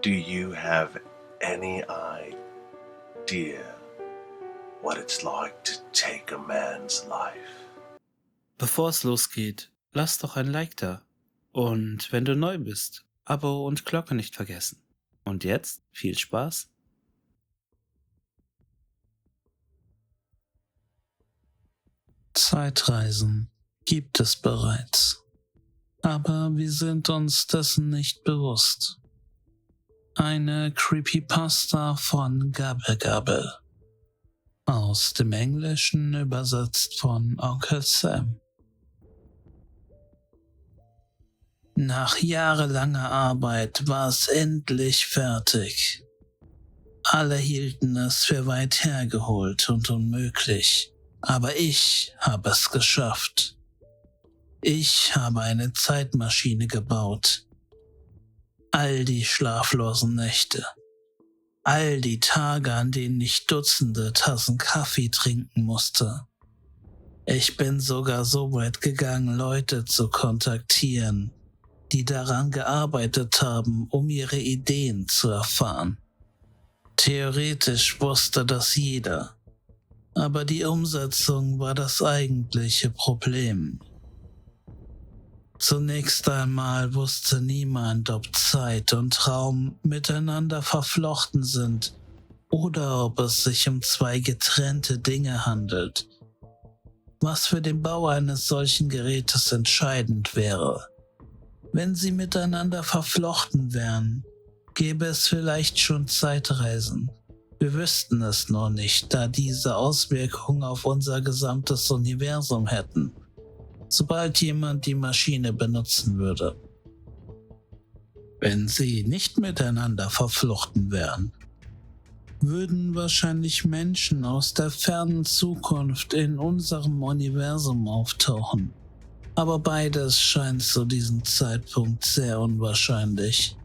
Do you have any idea what it's like to take a man's life? Bevor es losgeht, lass doch ein Like da. Und wenn du neu bist, Abo und Glocke nicht vergessen. Und jetzt viel Spaß. Zeitreisen gibt es bereits. Aber wir sind uns dessen nicht bewusst. Eine Creepypasta von Gabble Gabble. Aus dem Englischen übersetzt von Onkel Sam. Nach jahrelanger Arbeit war es endlich fertig. Alle hielten es für weit hergeholt und unmöglich, aber ich habe es geschafft. Ich habe eine Zeitmaschine gebaut. All die schlaflosen Nächte, all die Tage, an denen ich Dutzende Tassen Kaffee trinken musste. Ich bin sogar so weit gegangen, Leute zu kontaktieren, die daran gearbeitet haben, um ihre Ideen zu erfahren. Theoretisch wusste das jeder, aber die Umsetzung war das eigentliche Problem. Zunächst einmal wusste niemand, ob Zeit und Raum miteinander verflochten sind oder ob es sich um zwei getrennte Dinge handelt, was für den Bau eines solchen Gerätes entscheidend wäre. Wenn sie miteinander verflochten wären, gäbe es vielleicht schon Zeitreisen. Wir wüssten es nur nicht, da diese Auswirkungen auf unser gesamtes Universum hätten, sobald jemand die Maschine benutzen würde. Wenn sie nicht miteinander verflochten wären, würden wahrscheinlich Menschen aus der fernen Zukunft in unserem Universum auftauchen. Aber beides scheint zu diesem Zeitpunkt sehr unwahrscheinlich.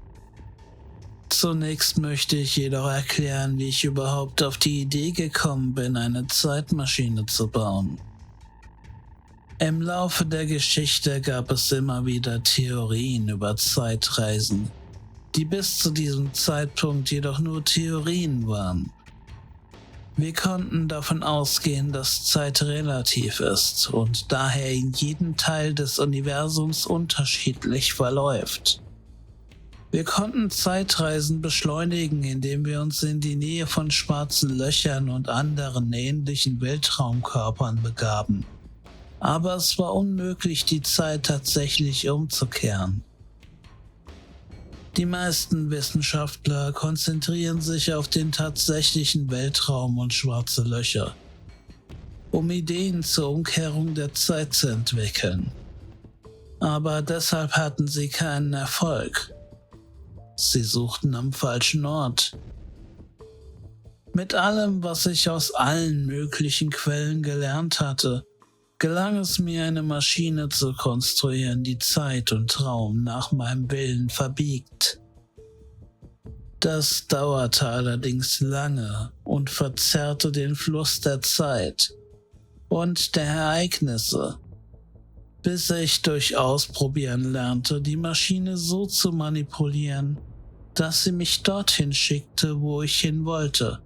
Zunächst möchte ich jedoch erklären, wie ich überhaupt auf die Idee gekommen bin, eine Zeitmaschine zu bauen. Im Laufe der Geschichte gab es immer wieder Theorien über Zeitreisen, die bis zu diesem Zeitpunkt jedoch nur Theorien waren. Wir konnten davon ausgehen, dass Zeit relativ ist und daher in jedem Teil des Universums unterschiedlich verläuft. Wir konnten Zeitreisen beschleunigen, indem wir uns in die Nähe von schwarzen Löchern und anderen ähnlichen Weltraumkörpern begaben. Aber es war unmöglich, die Zeit tatsächlich umzukehren. Die meisten Wissenschaftler konzentrieren sich auf den tatsächlichen Weltraum und schwarze Löcher, um Ideen zur Umkehrung der Zeit zu entwickeln. Aber deshalb hatten sie keinen Erfolg. Sie suchten am falschen Ort. Mit allem, was ich aus allen möglichen Quellen gelernt hatte, gelang es mir, eine Maschine zu konstruieren, die Zeit und Raum nach meinem Willen verbiegt. Das dauerte allerdings lange und verzerrte den Fluss der Zeit und der Ereignisse, bis ich durch Ausprobieren lernte, die Maschine so zu manipulieren, dass sie mich dorthin schickte, wo ich hin wollte.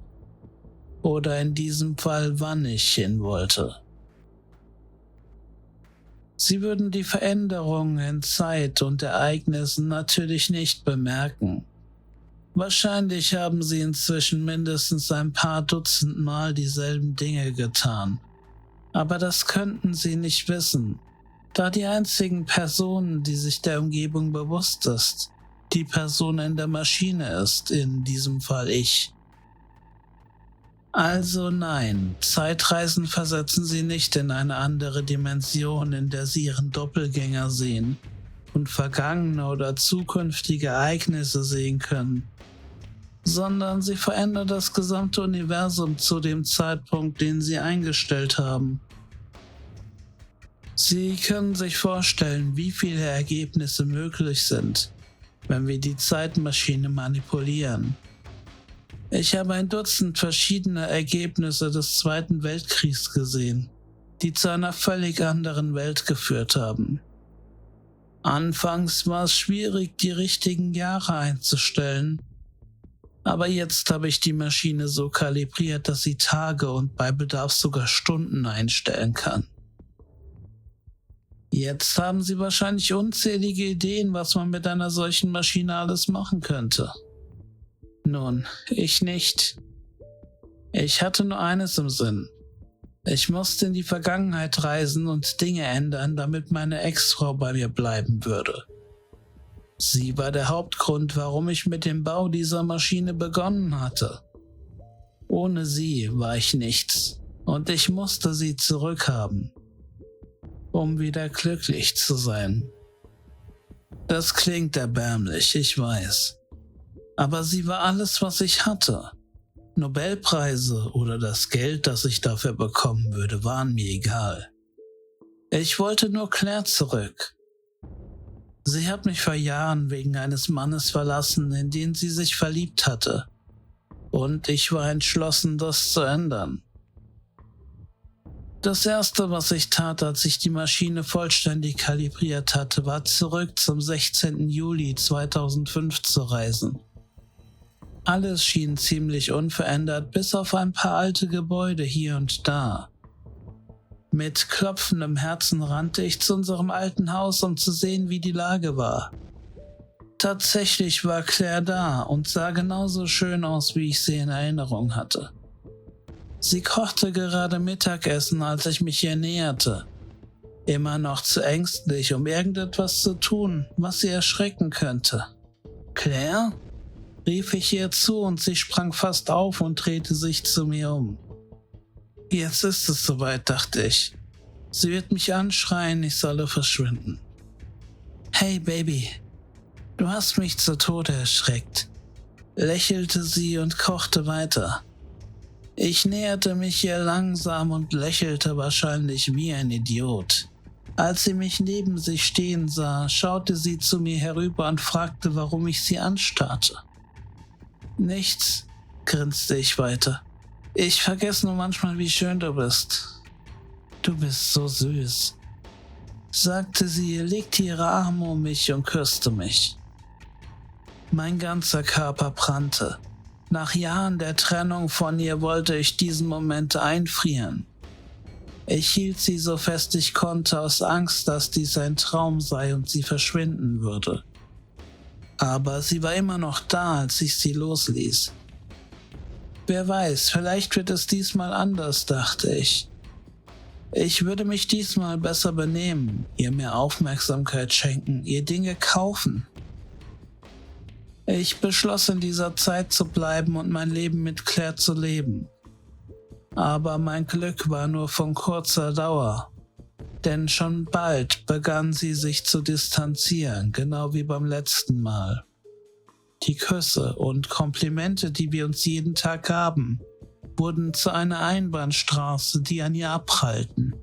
Oder in diesem Fall, wann ich hin wollte. Sie würden die Veränderungen in Zeit und Ereignissen natürlich nicht bemerken. Wahrscheinlich haben sie inzwischen mindestens ein paar Dutzend Mal dieselben Dinge getan. Aber das könnten sie nicht wissen, da die einzigen Personen, die sich der Umgebung bewusst ist, die Person in der Maschine ist, in diesem Fall ich. Also nein, Zeitreisen versetzen sie nicht in eine andere Dimension, in der sie ihren Doppelgänger sehen und vergangene oder zukünftige Ereignisse sehen können, sondern sie verändern das gesamte Universum zu dem Zeitpunkt, den sie eingestellt haben. Sie können sich vorstellen, wie viele Ergebnisse möglich sind, wenn wir die Zeitmaschine manipulieren. Ich habe ein Dutzend verschiedener Ergebnisse des Zweiten Weltkriegs gesehen, die zu einer völlig anderen Welt geführt haben. Anfangs war es schwierig, die richtigen Jahre einzustellen, Aber jetzt habe ich die Maschine so kalibriert, dass sie Tage und bei Bedarf sogar Stunden einstellen kann. Jetzt haben Sie wahrscheinlich unzählige Ideen, was man mit einer solchen Maschine alles machen könnte. Nun, ich nicht. Ich hatte nur eines im Sinn. Ich musste in die Vergangenheit reisen und Dinge ändern, damit meine Ex-Frau bei mir bleiben würde. Sie war der Hauptgrund, warum ich mit dem Bau dieser Maschine begonnen hatte. Ohne sie war ich nichts und ich musste sie zurückhaben, um wieder glücklich zu sein. Das klingt erbärmlich, ich weiß. Aber sie war alles, was ich hatte. Nobelpreise oder das Geld, das ich dafür bekommen würde, waren mir egal. Ich wollte nur Claire zurück. Sie hat mich vor Jahren wegen eines Mannes verlassen, in den sie sich verliebt hatte. Und ich war entschlossen, das zu ändern. Das Erste, was ich tat, als ich die Maschine vollständig kalibriert hatte, war zurück zum 16. Juli 2005 zu reisen. Alles schien ziemlich unverändert, bis auf ein paar alte Gebäude hier und da. Mit klopfendem Herzen rannte ich zu unserem alten Haus, um zu sehen, wie die Lage war. Tatsächlich war Claire da und sah genauso schön aus, wie ich sie in Erinnerung hatte. Sie kochte gerade Mittagessen, als ich mich ihr näherte. Immer noch zu ängstlich, um irgendetwas zu tun, was sie erschrecken könnte. »Claire?« rief ich ihr zu und sie sprang fast auf und drehte sich zu mir um. Jetzt ist es soweit, dachte ich. Sie wird mich anschreien, ich solle verschwinden. »Hey Baby, du hast mich zu Tode erschreckt«, lächelte sie und kochte weiter. Ich näherte mich ihr langsam und lächelte wahrscheinlich wie ein Idiot. Als sie mich neben sich stehen sah, schaute sie zu mir herüber und fragte, warum ich sie anstarrte. »Nichts«, grinste ich weiter. »Ich vergesse nur manchmal, wie schön du bist.« »Du bist so süß«, sagte sie, legte ihre Arme um mich und küsste mich. Mein ganzer Körper brannte. Nach Jahren der Trennung von ihr wollte ich diesen Moment einfrieren. Ich hielt sie so fest ich konnte, aus Angst, dass dies ein Traum sei und sie verschwinden würde. Aber sie war immer noch da, als ich sie losließ. Wer weiß, vielleicht wird es diesmal anders, dachte ich. Ich würde mich diesmal besser benehmen, ihr mehr Aufmerksamkeit schenken, ihr Dinge kaufen. Ich beschloss, in dieser Zeit zu bleiben und mein Leben mit Claire zu leben. Aber mein Glück war nur von kurzer Dauer, denn schon bald begann sie sich zu distanzieren, genau wie beim letzten Mal. Die Küsse und Komplimente, die wir uns jeden Tag gaben, wurden zu einer Einbahnstraße, die an ihr abprallten.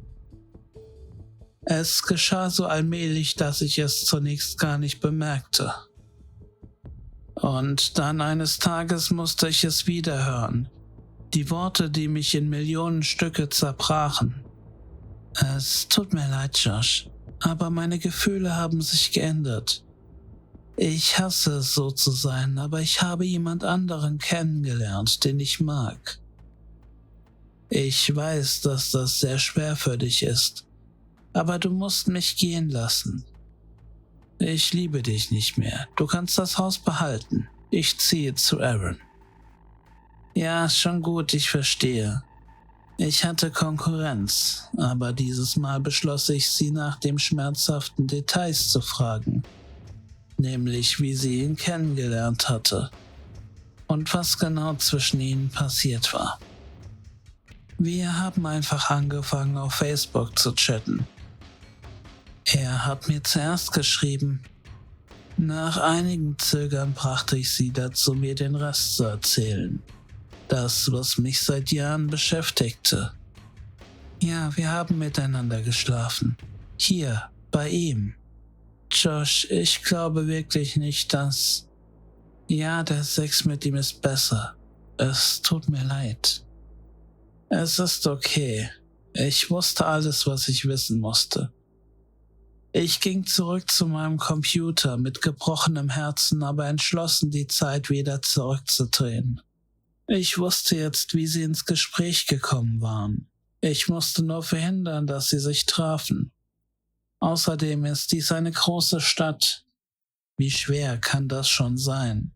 Es geschah so allmählich, dass ich es zunächst gar nicht bemerkte. Und dann eines Tages musste ich es wieder hören. Die Worte, die mich in Millionen Stücke zerbrachen. Es tut mir leid, Josh, aber meine Gefühle haben sich geändert. Ich hasse es, so zu sein, aber ich habe jemand anderen kennengelernt, den ich mag. Ich weiß, dass das sehr schwer für dich ist, aber du musst mich gehen lassen. Ich liebe dich nicht mehr. Du kannst das Haus behalten. Ich ziehe zu Aaron. Ja, schon gut, ich verstehe. Ich hatte Konkurrenz, aber dieses Mal beschloss ich, sie nach den schmerzhaften Details zu fragen. Nämlich, wie sie ihn kennengelernt hatte und was genau zwischen ihnen passiert war. Wir haben einfach angefangen, auf Facebook zu chatten. Er hat mir zuerst geschrieben. Nach einigem Zögern brachte ich sie dazu, mir den Rest zu erzählen. Das, was mich seit Jahren beschäftigte. Ja, wir haben miteinander geschlafen. Hier, bei ihm. Josh, ich glaube wirklich nicht, dass... Ja, der Sex mit ihm ist besser. Es tut mir leid. Es ist okay. Ich wusste alles, was ich wissen musste. Ich ging zurück zu meinem Computer mit gebrochenem Herzen, aber entschlossen, die Zeit wieder zurückzudrehen. Ich wusste jetzt, wie sie ins Gespräch gekommen waren. Ich musste nur verhindern, dass sie sich trafen. Außerdem ist dies eine große Stadt. Wie schwer kann das schon sein?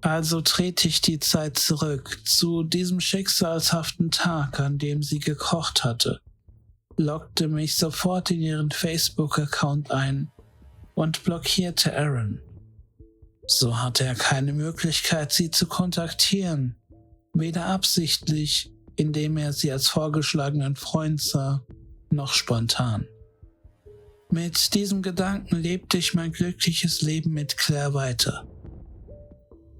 Also drehte ich die Zeit zurück zu diesem schicksalshaften Tag, an dem sie gekocht hatte, loggte mich sofort in ihren Facebook-Account ein und blockierte Aaron. So hatte er keine Möglichkeit, sie zu kontaktieren, weder absichtlich, indem er sie als vorgeschlagenen Freund sah, noch spontan. Mit diesem Gedanken lebte ich mein glückliches Leben mit Claire weiter.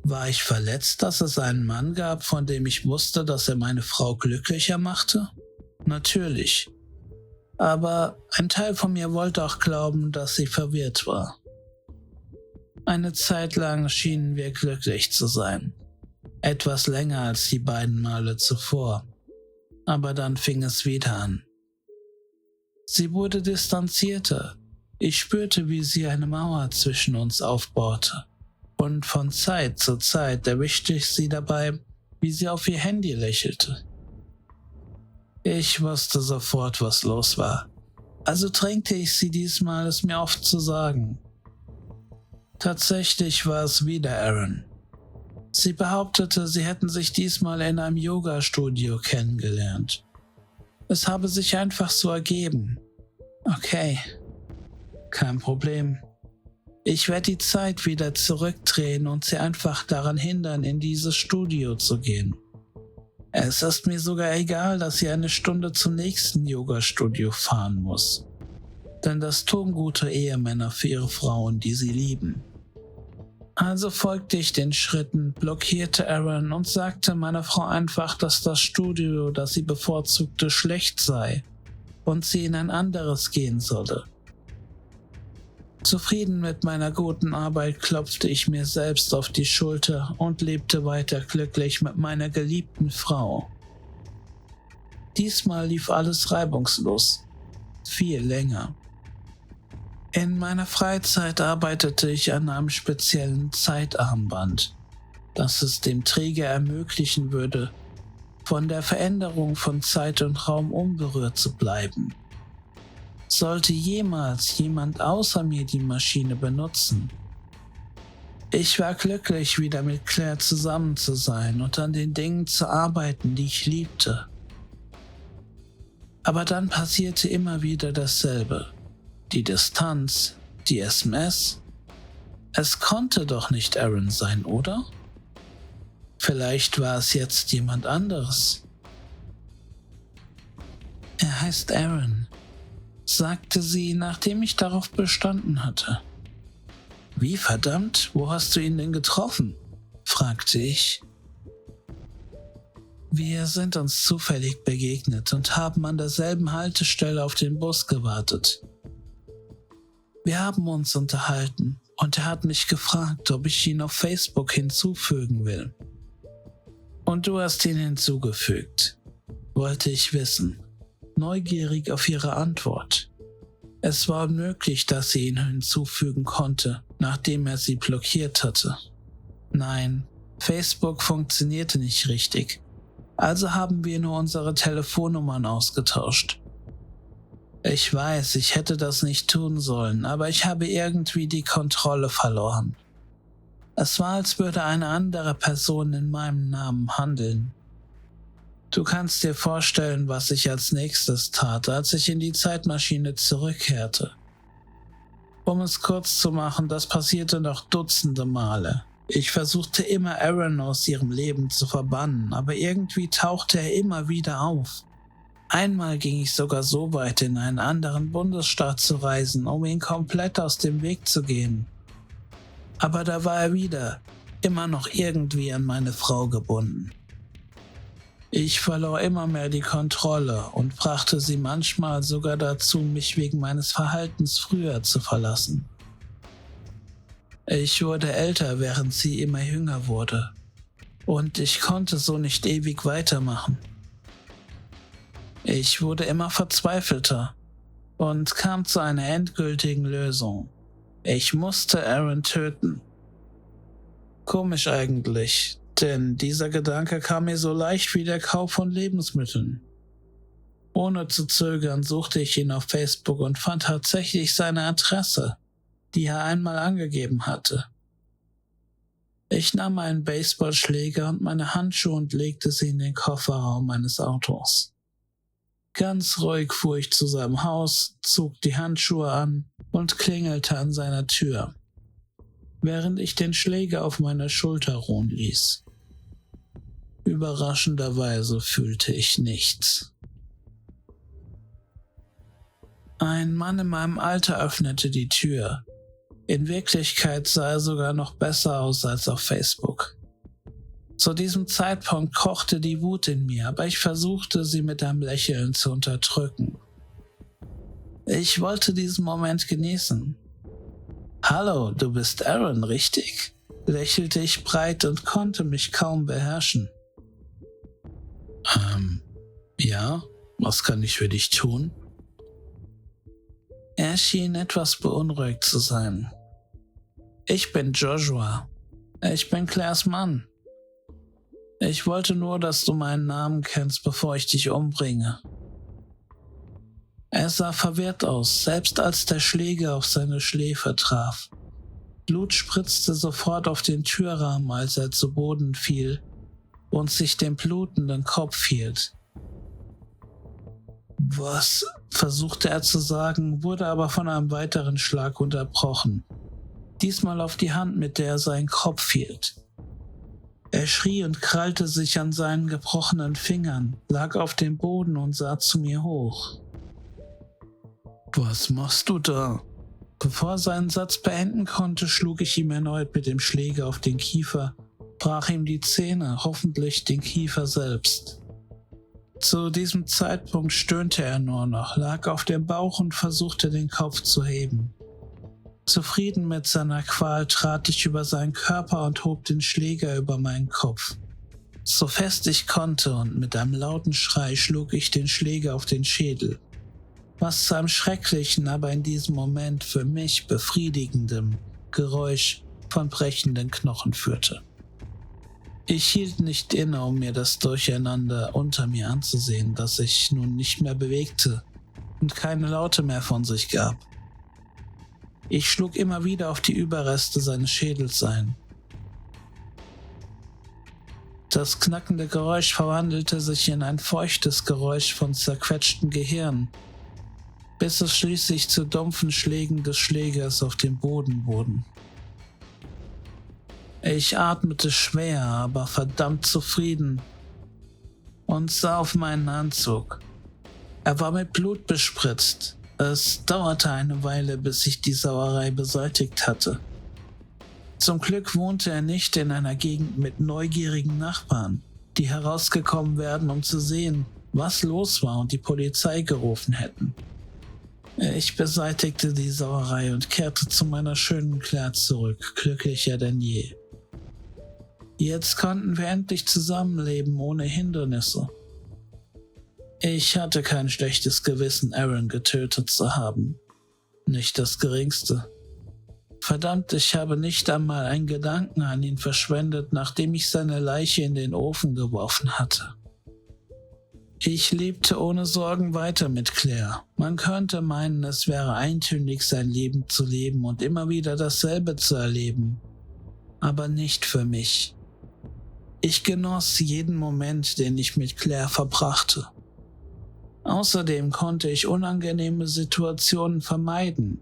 War ich verletzt, dass es einen Mann gab, von dem ich wusste, dass er meine Frau glücklicher machte? Natürlich. Aber ein Teil von mir wollte auch glauben, dass sie verwirrt war. Eine Zeit lang schienen wir glücklich zu sein. Etwas länger als die beiden Male zuvor. Aber dann fing es wieder an. Sie wurde distanzierter. Ich spürte, wie sie eine Mauer zwischen uns aufbaute. Und von Zeit zu Zeit erwischte ich sie dabei, wie sie auf ihr Handy lächelte. Ich wusste sofort, was los war. Also drängte ich sie diesmal, es mir oft zu sagen. Tatsächlich war es wieder Aaron. Sie behauptete, sie hätten sich diesmal in einem Yoga-Studio kennengelernt. Es habe sich einfach so ergeben. Okay, kein Problem. Ich werde die Zeit wieder zurückdrehen und sie einfach daran hindern, in dieses Studio zu gehen. Es ist mir sogar egal, dass sie eine Stunde zum nächsten Yoga-Studio fahren muss. Denn das tun gute Ehemänner für ihre Frauen, die sie lieben. Also folgte ich den Schritten, blockierte Aaron und sagte meiner Frau einfach, dass das Studio, das sie bevorzugte, schlecht sei und sie in ein anderes gehen solle. Zufrieden mit meiner guten Arbeit klopfte ich mir selbst auf die Schulter und lebte weiter glücklich mit meiner geliebten Frau. Diesmal lief alles reibungslos, viel länger. In meiner Freizeit arbeitete ich an einem speziellen Zeitarmband, das es dem Träger ermöglichen würde, von der Veränderung von Zeit und Raum unberührt zu bleiben. Sollte jemals jemand außer mir die Maschine benutzen. Ich war glücklich, wieder mit Claire zusammen zu sein und an den Dingen zu arbeiten, die ich liebte. Aber dann passierte immer wieder dasselbe. Die Distanz, die SMS. Es konnte doch nicht Aaron sein, oder? Vielleicht war es jetzt jemand anderes. Er heißt Aaron, sagte sie, nachdem ich darauf bestanden hatte. Wie verdammt, wo hast du ihn denn getroffen? Fragte ich. Wir sind uns zufällig begegnet und haben an derselben Haltestelle auf den Bus gewartet. Wir haben uns unterhalten und er hat mich gefragt, ob ich ihn auf Facebook hinzufügen will. Und du hast ihn hinzugefügt, wollte ich wissen, neugierig auf ihre Antwort. Es war unmöglich, dass sie ihn hinzufügen konnte, nachdem er sie blockiert hatte. Nein, Facebook funktionierte nicht richtig, also haben wir nur unsere Telefonnummern ausgetauscht. Ich weiß, ich hätte das nicht tun sollen, aber ich habe irgendwie die Kontrolle verloren. Es war, als würde eine andere Person in meinem Namen handeln. Du kannst dir vorstellen, was ich als nächstes tat, als ich in die Zeitmaschine zurückkehrte. Um es kurz zu machen, das passierte noch dutzende Male. Ich versuchte immer, Aaron aus ihrem Leben zu verbannen, aber irgendwie tauchte er immer wieder auf. Einmal ging ich sogar so weit, in einen anderen Bundesstaat zu reisen, um ihn komplett aus dem Weg zu gehen. Aber da war er wieder, immer noch irgendwie an meine Frau gebunden. Ich verlor immer mehr die Kontrolle und brachte sie manchmal sogar dazu, mich wegen meines Verhaltens früher zu verlassen. Ich wurde älter, während sie immer jünger wurde. Und ich konnte so nicht ewig weitermachen. Ich wurde immer verzweifelter. und kam zu einer endgültigen Lösung. Ich musste Aaron töten. Komisch eigentlich, denn dieser Gedanke kam mir so leicht wie der Kauf von Lebensmitteln. Ohne zu zögern suchte ich ihn auf Facebook und fand tatsächlich seine Adresse, die er einmal angegeben hatte. Ich nahm einen Baseballschläger und meine Handschuhe und legte sie in den Kofferraum meines Autos. Ganz ruhig fuhr ich zu seinem Haus, zog die Handschuhe an und klingelte an seiner Tür, während ich den Schläger auf meiner Schulter ruhen ließ. Überraschenderweise fühlte ich nichts. Ein Mann in meinem Alter öffnete die Tür. In Wirklichkeit sah er sogar noch besser aus als auf Facebook. Zu diesem Zeitpunkt kochte die Wut in mir, aber ich versuchte, sie mit einem Lächeln zu unterdrücken. Ich wollte diesen Moment genießen. »Hallo, du bist Aaron, richtig?« lächelte ich breit und konnte mich kaum beherrschen. Ja, was kann ich für dich tun?« Er schien etwas beunruhigt zu sein. »Ich bin Joshua. Ich bin Claires Mann. Ich wollte nur, dass du meinen Namen kennst, bevor ich dich umbringe.« Er sah verwirrt aus, selbst als der Schläger auf seine Schläfe traf. Blut spritzte sofort auf den Türrahmen, als er zu Boden fiel und sich den blutenden Kopf hielt. »Was?« versuchte er zu sagen, wurde aber von einem weiteren Schlag unterbrochen. Diesmal auf die Hand, mit der er seinen Kopf hielt. Er schrie und krallte sich an seinen gebrochenen Fingern, lag auf dem Boden und sah zu mir hoch. »Was machst du da?« Bevor er seinen Satz beenden konnte, schlug ich ihm erneut mit dem Schläger auf den Kiefer, brach ihm die Zähne, hoffentlich den Kiefer selbst. Zu diesem Zeitpunkt stöhnte er nur noch, lag auf dem Bauch und versuchte den Kopf zu heben. Zufrieden mit seiner Qual trat ich über seinen Körper und hob den Schläger über meinen Kopf. So fest ich konnte und mit einem lauten Schrei schlug ich den Schläger auf den Schädel, was zu einem schrecklichen, aber in diesem Moment für mich befriedigendem Geräusch von brechenden Knochen führte. Ich hielt nicht inne, um mir das Durcheinander unter mir anzusehen, das sich nun nicht mehr bewegte und keine Laute mehr von sich gab. Ich schlug immer wieder auf die Überreste seines Schädels ein. Das knackende Geräusch verwandelte sich in ein feuchtes Geräusch von zerquetschtem Gehirn, bis es schließlich zu dumpfen Schlägen des Schlägers auf dem Boden wurden. Ich atmete schwer, aber verdammt zufrieden und sah auf meinen Anzug. Er war mit Blut bespritzt. Es dauerte eine Weile, bis ich die Sauerei beseitigt hatte. Zum Glück wohnte er nicht in einer Gegend mit neugierigen Nachbarn, die herausgekommen wären, um zu sehen, was los war und die Polizei gerufen hätten. Ich beseitigte die Sauerei und kehrte zu meiner schönen Claire zurück, glücklicher denn je. Jetzt konnten wir endlich zusammenleben ohne Hindernisse. Ich hatte kein schlechtes Gewissen, Aaron getötet zu haben. Nicht das geringste. Verdammt, ich habe nicht einmal einen Gedanken an ihn verschwendet, nachdem ich seine Leiche in den Ofen geworfen hatte. Ich lebte ohne Sorgen weiter mit Claire. Man könnte meinen, es wäre eintönig, sein Leben zu leben und immer wieder dasselbe zu erleben. Aber nicht für mich. Ich genoss jeden Moment, den ich mit Claire verbrachte. Außerdem konnte ich unangenehme Situationen vermeiden,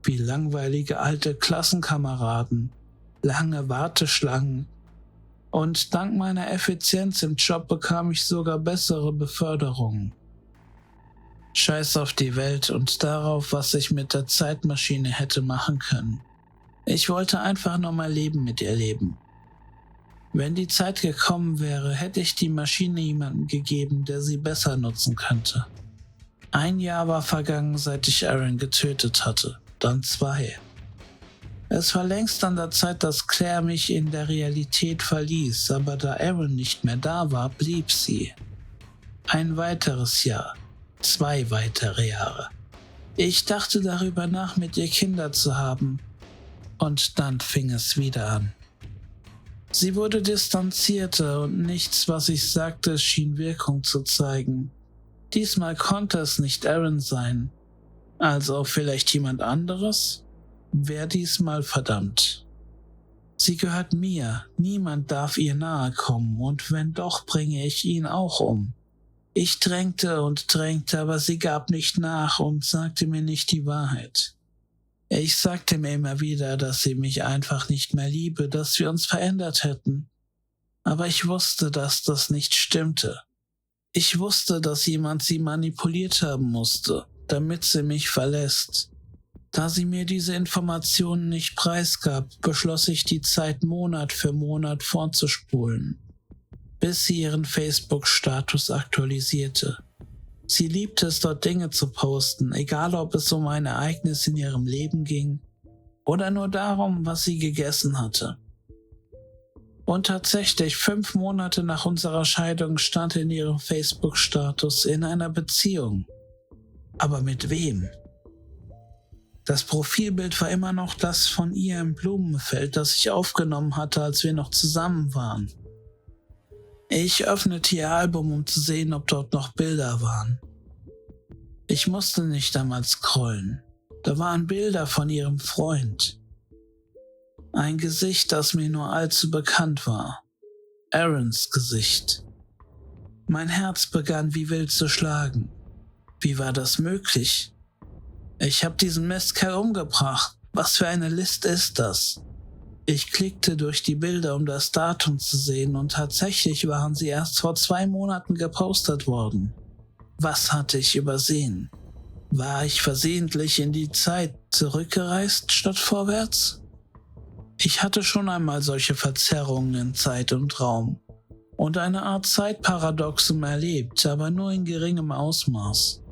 wie langweilige alte Klassenkameraden, lange Warteschlangen, und dank meiner Effizienz im Job bekam ich sogar bessere Beförderungen. Scheiß auf die Welt und darauf, was ich mit der Zeitmaschine hätte machen können. Ich wollte einfach nur mein Leben mit ihr leben. Wenn die Zeit gekommen wäre, hätte ich die Maschine jemandem gegeben, der sie besser nutzen könnte. 1 Jahr war vergangen, seit ich Aaron getötet hatte, dann 2. Es war längst an der Zeit, dass Claire mich in der Realität verließ, aber da Aaron nicht mehr da war, blieb sie. 1 weiteres Jahr, 2 weitere Jahre. Ich dachte darüber nach, mit ihr Kinder zu haben. Und dann fing es wieder an. Sie wurde distanzierter und nichts, was ich sagte, schien Wirkung zu zeigen. Diesmal konnte es nicht Aaron sein. Also vielleicht jemand anderes? Wer diesmal verdammt? Sie gehört mir, niemand darf ihr nahe kommen und wenn doch, bringe ich ihn auch um. Ich drängte und drängte, aber sie gab nicht nach und sagte mir nicht die Wahrheit. Ich sagte mir immer wieder, dass sie mich einfach nicht mehr liebe, dass wir uns verändert hätten. Aber ich wusste, dass das nicht stimmte. Ich wusste, dass jemand sie manipuliert haben musste, damit sie mich verlässt. Da sie mir diese Informationen nicht preisgab, beschloss ich, die Zeit Monat für Monat vorzuspulen, bis sie ihren Facebook-Status aktualisierte. Sie liebte es, dort Dinge zu posten, egal ob es um ein Ereignis in ihrem Leben ging oder nur darum, was sie gegessen hatte. Und tatsächlich, 5 Monate nach unserer Scheidung stand in ihrem Facebook-Status in einer Beziehung. Aber mit wem? Das Profilbild war immer noch das von ihr im Blumenfeld, das ich aufgenommen hatte, als wir noch zusammen waren. Ich öffnete ihr Album, um zu sehen, ob dort noch Bilder waren. Ich musste nicht einmal scrollen. Da waren Bilder von ihrem Freund. Ein Gesicht, das mir nur allzu bekannt war. Aarons Gesicht. Mein Herz begann wie wild zu schlagen. Wie war das möglich? Ich habe diesen Mistkerl umgebracht. Was für eine List ist das? Ich klickte durch die Bilder, um das Datum zu sehen, und tatsächlich waren sie erst vor 2 Monaten gepostet worden. Was hatte ich übersehen? War ich versehentlich in die Zeit zurückgereist statt vorwärts? Ich hatte schon einmal solche Verzerrungen in Zeit und Raum und eine Art Zeitparadoxum erlebt, aber nur in geringem Ausmaß.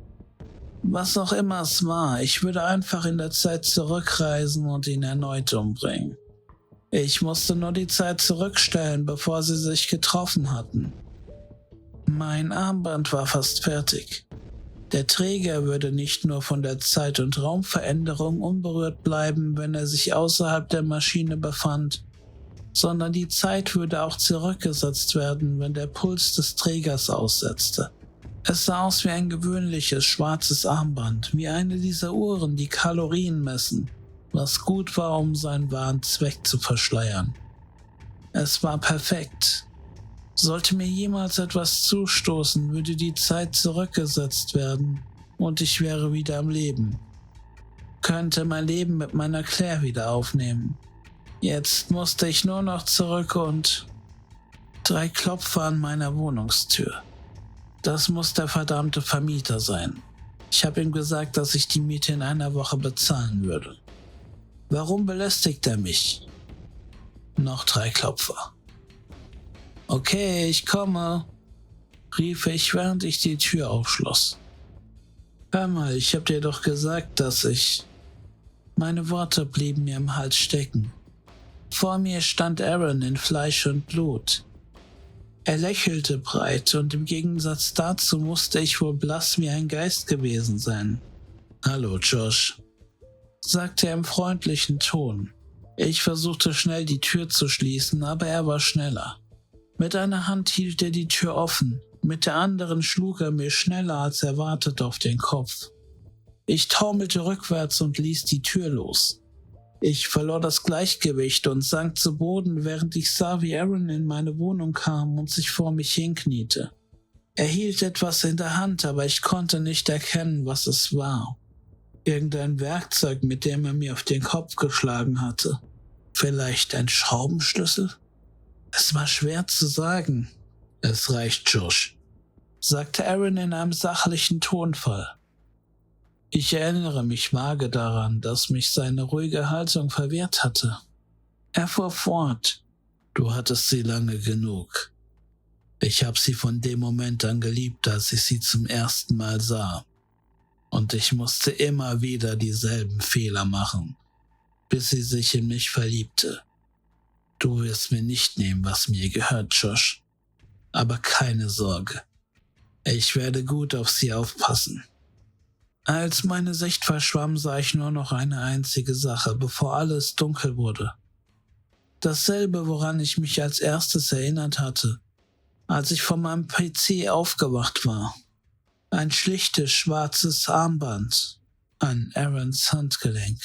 Was auch immer es war, ich würde einfach in der Zeit zurückreisen und ihn erneut umbringen. Ich musste nur die Zeit zurückstellen, bevor sie sich getroffen hatten. Mein Armband war fast fertig. Der Träger würde nicht nur von der Zeit- und Raumveränderung unberührt bleiben, wenn er sich außerhalb der Maschine befand, sondern die Zeit würde auch zurückgesetzt werden, wenn der Puls des Trägers aussetzte. Es sah aus wie ein gewöhnliches schwarzes Armband, wie eine dieser Uhren, die Kalorien messen, was gut war, um seinen wahren Zweck zu verschleiern. Es war perfekt. Sollte mir jemals etwas zustoßen, würde die Zeit zurückgesetzt werden und ich wäre wieder am Leben. Könnte mein Leben mit meiner Claire wieder aufnehmen. Jetzt musste ich nur noch zurück und 3 Klopfer an meiner Wohnungstür. Das muss der verdammte Vermieter sein. Ich habe ihm gesagt, dass ich die Miete in einer Woche bezahlen würde. Warum belästigt er mich? Noch 3 Klopfer. Okay, ich komme, rief ich, während ich die Tür aufschloss. Hör mal, ich hab dir doch gesagt, dass ich... Meine Worte blieben mir im Hals stecken. Vor mir stand Aaron in Fleisch und Blut. Er lächelte breit und im Gegensatz dazu musste ich wohl blass wie ein Geist gewesen sein. Hallo, Josh, sagte er im freundlichen Ton. Ich versuchte schnell die Tür zu schließen, aber er war schneller. Mit einer Hand hielt er die Tür offen, mit der anderen schlug er mir schneller als erwartet auf den Kopf. Ich taumelte rückwärts und ließ die Tür los. Ich verlor das Gleichgewicht und sank zu Boden, während ich sah, wie Aaron in meine Wohnung kam und sich vor mich hinkniete. Er hielt etwas in der Hand, aber ich konnte nicht erkennen, was es war. Irgendein Werkzeug, mit dem er mir auf den Kopf geschlagen hatte. Vielleicht ein Schraubenschlüssel? Es war schwer zu sagen. Es reicht, Josh, sagte Aaron in einem sachlichen Tonfall. Ich erinnere mich vage daran, dass mich seine ruhige Haltung verwirrt hatte. Er fuhr fort. Du hattest sie lange genug. Ich habe sie von dem Moment an geliebt, als ich sie zum ersten Mal sah. Und ich musste immer wieder dieselben Fehler machen, bis sie sich in mich verliebte. Du wirst mir nicht nehmen, was mir gehört, Josh. Aber keine Sorge. Ich werde gut auf sie aufpassen. Als meine Sicht verschwamm, sah ich nur noch eine einzige Sache, bevor alles dunkel wurde. Dasselbe, woran ich mich als erstes erinnert hatte, als ich von meinem PC aufgewacht war. Ein schlichtes schwarzes Armband an Aarons Handgelenk.